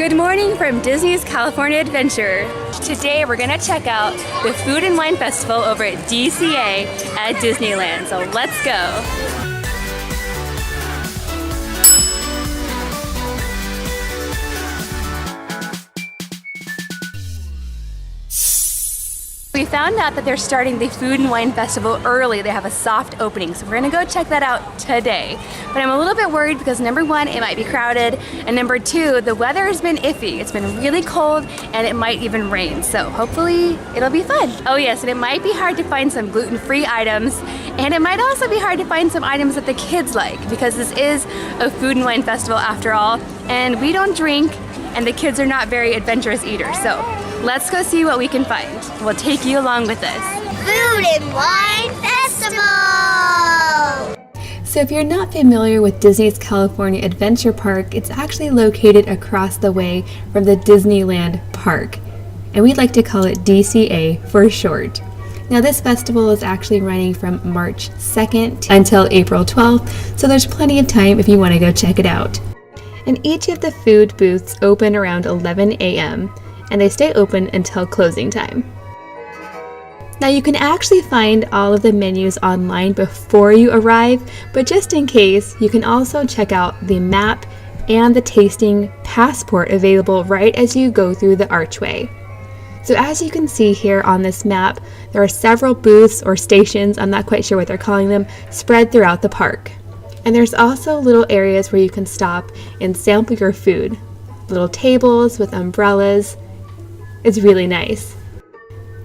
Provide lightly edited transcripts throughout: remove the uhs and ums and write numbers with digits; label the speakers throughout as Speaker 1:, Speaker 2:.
Speaker 1: Good morning from Disney's California Adventure. Today we're gonna check out the Food and Wine Festival over at DCA at Disneyland, so let's go. We found out that they're starting the Food and Wine Festival early. They have a soft opening, so we're gonna go check that out today. But I'm a little bit worried because number one, it might be crowded, and number two, the weather has been iffy. It's been really cold and it might even rain, so hopefully it'll be fun. Oh yes, and it might be hard to find some gluten-free items, and it might also be hard to find some items that the kids like because this is a Food and Wine Festival after all, and we don't drink, and the kids are not very adventurous eaters, so let's go see what we can find. We'll take you along with us.
Speaker 2: Food and Wine Festival!
Speaker 1: So if you're not familiar with Disney's California Adventure Park, it's actually located across the way from the Disneyland Park. And we'd like to call it DCA for short. Now this festival is actually running from March 2nd until April 12th, so there's plenty of time if you want to go check it out. And each of the food booths open around 11 a.m. and they stay open until closing time. Now you can actually find all of the menus online before you arrive, but just in case, you can also check out the map and the tasting passport available right as you go through the archway. So as you can see here on this map, there are several booths or stations, I'm not quite sure what they're calling them, spread throughout the park. And there's also little areas where you can stop and sample your food. Little tables with umbrellas. It's really nice.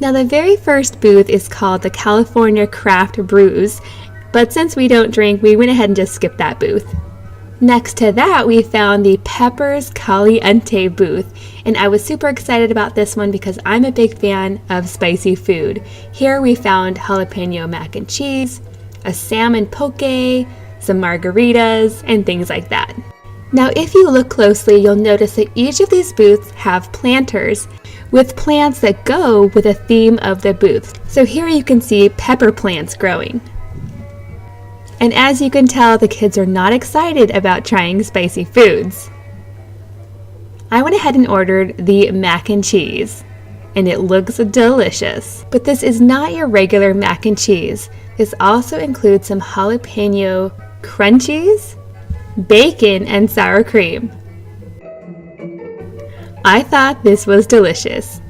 Speaker 1: Now the very first booth is called the California Craft Brews, but since we don't drink, we went ahead and just skipped that booth. Next to that, we found the Peppers Caliente booth, and I was super excited about this one because I'm a big fan of spicy food. Here we found jalapeno mac and cheese, a salmon poke, some margaritas, and things like that. Now if you look closely, you'll notice that each of these booths have planters with plants that go with the theme of the booth. So here you can see pepper plants growing. And as you can tell, the kids are not excited about trying spicy foods. I went ahead and ordered the mac and cheese, and it looks delicious. But this is not your regular mac and cheese. This also includes some jalapeno crunchies, bacon, and sour cream. I thought this was delicious.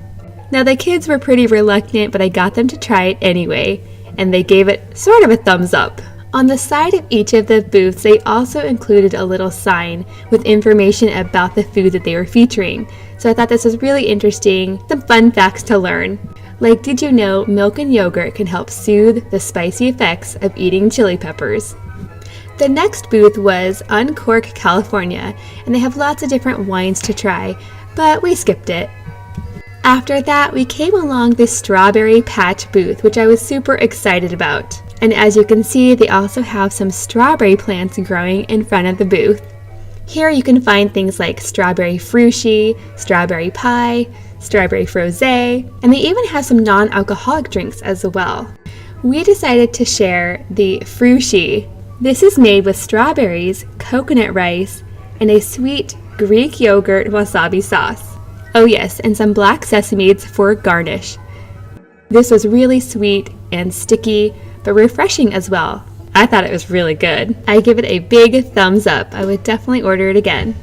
Speaker 1: Now the kids were pretty reluctant, but I got them to try it anyway, and they gave it sort of a thumbs up. On the side of each of the booths, they also included a little sign with information about the food that they were featuring. So I thought this was really interesting, some fun facts to learn. Like, did you know milk and yogurt can help soothe the spicy effects of eating chili peppers? The next booth was Uncork California, and they have lots of different wines to try, but we skipped it. After that, we came along the Strawberry Patch booth, which I was super excited about. And as you can see, they also have some strawberry plants growing in front of the booth. Here you can find things like strawberry frushi, strawberry pie, strawberry frosé, and they even have some non-alcoholic drinks as well. We decided to share the frushi. This is made with strawberries, coconut rice, and a sweet Greek yogurt wasabi sauce. Oh yes, and some black sesames for garnish. This was really sweet and sticky, but refreshing as well. I thought it was really good. I give it a big thumbs up. I would definitely order it again.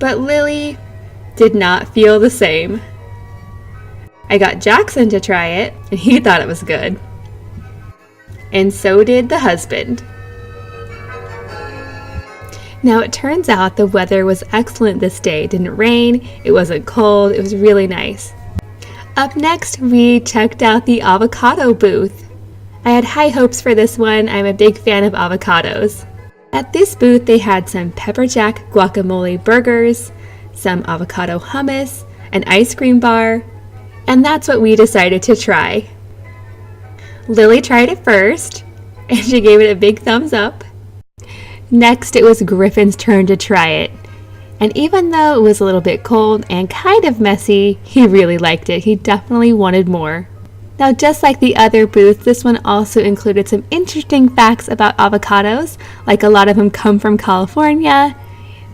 Speaker 1: But Lily did not feel the same. I got Jackson to try it, and he thought it was good. And so did the husband. Now it turns out the weather was excellent this day. It didn't rain, it wasn't cold, it was really nice. Up next, we checked out the avocado booth. I had high hopes for this one. I'm a big fan of avocados. At this booth, they had some pepper jack guacamole burgers, some avocado hummus, an ice cream bar, and that's what we decided to try. Lily tried it first, and she gave it a big thumbs up. Next, it was Griffin's turn to try it. And even though it was a little bit cold and kind of messy, he really liked it. He definitely wanted more. Now, just like the other booths, this one also included some interesting facts about avocados, like a lot of them come from California,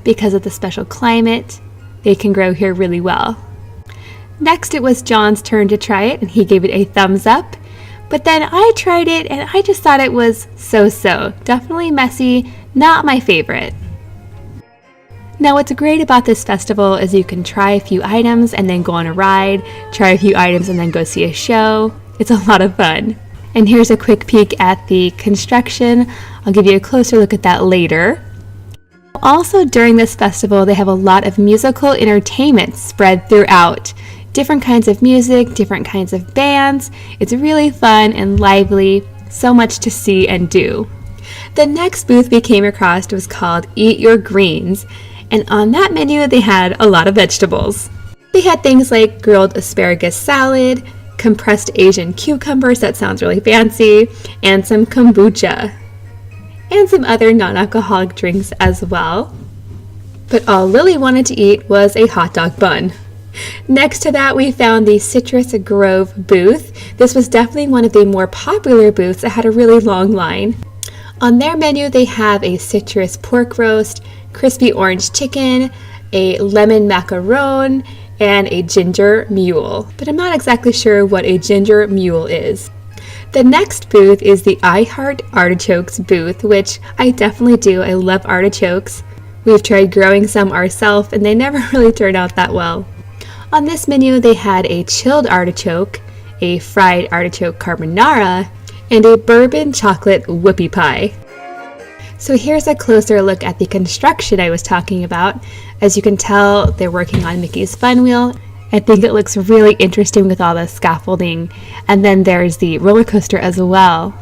Speaker 1: because of the special climate. They can grow here really well. Next, it was John's turn to try it, and he gave it a thumbs up. But then I tried it, and I just thought it was so-so. Definitely messy, not my favorite. Now, what's great about this festival is you can try a few items and then go on a ride, try a few items and then go see a show. It's a lot of fun. And here's a quick peek at the construction. I'll give you a closer look at that later. Also, during this festival, they have a lot of musical entertainment spread throughout. Different kinds of music, different kinds of bands. It's really fun and lively, so much to see and do. The next booth we came across was called Eat Your Greens, and on that menu they had a lot of vegetables. They had things like grilled asparagus salad, compressed Asian cucumbers, that sounds really fancy, and some kombucha, and some other non-alcoholic drinks as well. But all Lily wanted to eat was a hot dog bun. Next to that, we found the Citrus Grove booth. This was definitely one of the more popular booths that had a really long line. On their menu, they have a citrus pork roast, crispy orange chicken, a lemon macaron, and a ginger mule. But I'm not exactly sure what a ginger mule is. The next booth is the I Heart Artichokes booth, which I definitely do. I love artichokes. We've tried growing some ourselves, and they never really turned out that well. On this menu, they had a chilled artichoke, a fried artichoke carbonara, and a bourbon chocolate whoopie pie. So here's a closer look at the construction I was talking about. As you can tell, they're working on Mickey's Fun Wheel. I think it looks really interesting with all the scaffolding. And then there's the roller coaster as well.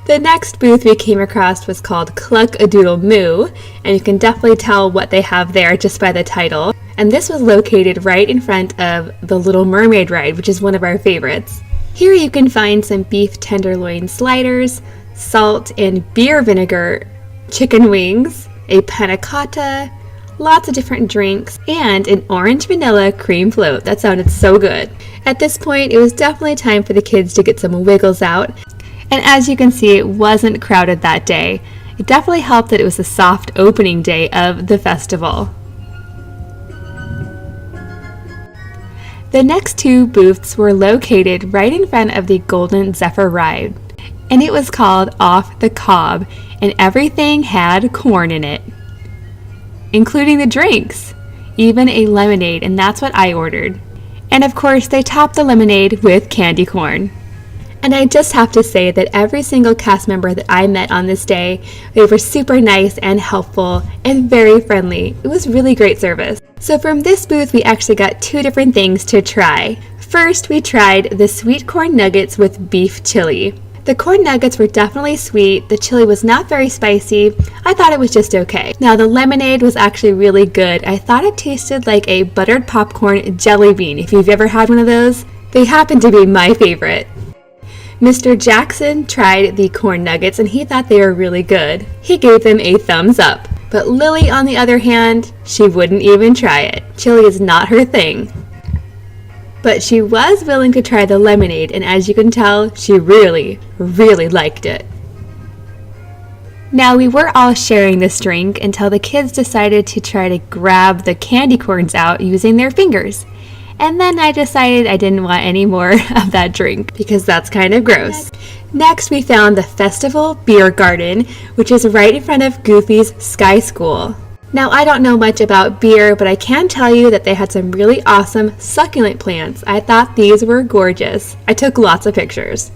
Speaker 1: The next booth we came across was called Cluck-a-Doodle Moo, and you can definitely tell what they have there just by the title. And this was located right in front of the Little Mermaid ride, which is one of our favorites. Here you can find some beef tenderloin sliders, salt and beer vinegar chicken wings, a panna cotta, lots of different drinks, and an orange vanilla cream float. That sounded so good. At this point, it was definitely time for the kids to get some wiggles out. And as you can see, it wasn't crowded that day. It definitely helped that it was a soft opening day of the festival. The next two booths were located right in front of the Golden Zephyr ride, and it was called Off the Cob, and everything had corn in it, including the drinks, even a lemonade, and that's what I ordered. And of course, they topped the lemonade with candy corn. And I just have to say that every single cast member that I met on this day, they were super nice and helpful and very friendly. It was really great service. So from this booth, we actually got two different things to try. First, we tried the sweet corn nuggets with beef chili. The corn nuggets were definitely sweet. The chili was not very spicy. I thought it was just okay. Now, the lemonade was actually really good. I thought it tasted like a buttered popcorn jelly bean. If you've ever had one of those, they happen to be my favorite. Mr. Jackson tried the corn nuggets and he thought they were really good. He gave them a thumbs up. But Lily, on the other hand, she wouldn't even try it. Chili is not her thing. But she was willing to try the lemonade, and as you can tell, she really, really liked it. Now, we were all sharing this drink until the kids decided to try to grab the candy corns out using their fingers. And then I decided I didn't want any more of that drink because that's kind of gross. Next, we found the Festival Beer Garden, which is right in front of Goofy's Sky School. Now, I don't know much about beer, but I can tell you that they had some really awesome succulent plants. I thought these were gorgeous. I took lots of pictures.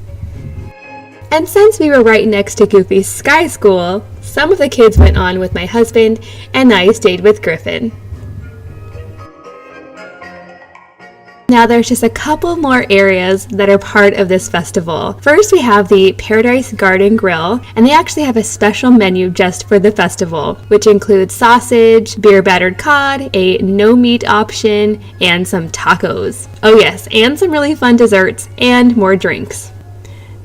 Speaker 1: And since we were right next to Goofy's Sky School, some of the kids went on with my husband, and I stayed with Griffin. Now there's just a couple more areas that are part of this festival. First, we have the Paradise Garden Grill, and they actually have a special menu just for the festival, which includes sausage, beer battered cod, a no meat option, and some tacos. Oh yes, and some really fun desserts and more drinks.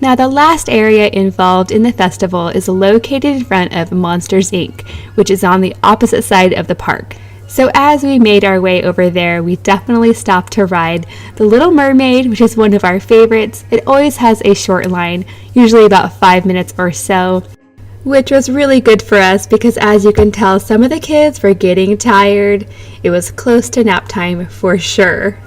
Speaker 1: Now the last area involved in the festival is located in front of Monsters Inc., which is on the opposite side of the park. So as we made our way over there, we definitely stopped to ride the Little Mermaid, which is one of our favorites. It always has a short line, usually about 5 minutes or so. which was really good for us because, as you can tell, some of the kids were getting tired. It was close to nap time for sure.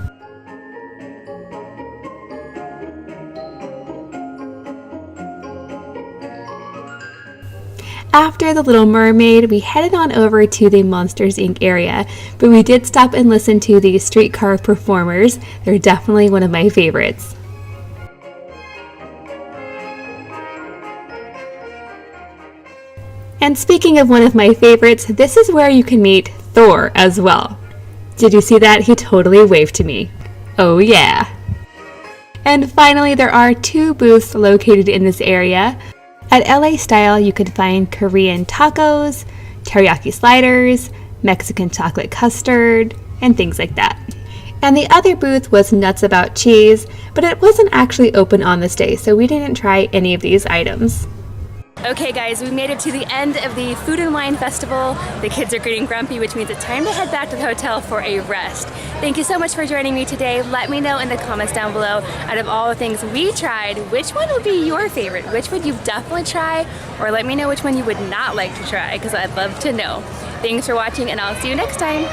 Speaker 1: After The Little Mermaid, we headed on over to the Monsters, Inc. area, but we did stop and listen to the streetcar performers. They're definitely one of my favorites. And speaking of one of my favorites, this is where you can meet Thor as well. Did you see that? He totally waved to me. Oh yeah. And finally, there are 2 booths located in this area. At LA Style, you could find Korean tacos, teriyaki sliders, Mexican chocolate custard, and things like that. And the other booth was Nuts About Cheese, but it wasn't actually open on this day, so we didn't try any of these items. Okay guys, we made it to the end of the Food and Wine Festival. The kids are getting grumpy, which means it's time to head back to the hotel for a rest. Thank you so much for joining me today. Let me know in the comments down below, out of all the things we tried, which one would be your favorite? Which would you definitely try? Or let me know which one you would not like to try, because I'd love to know. Thanks for watching, and I'll see you next time.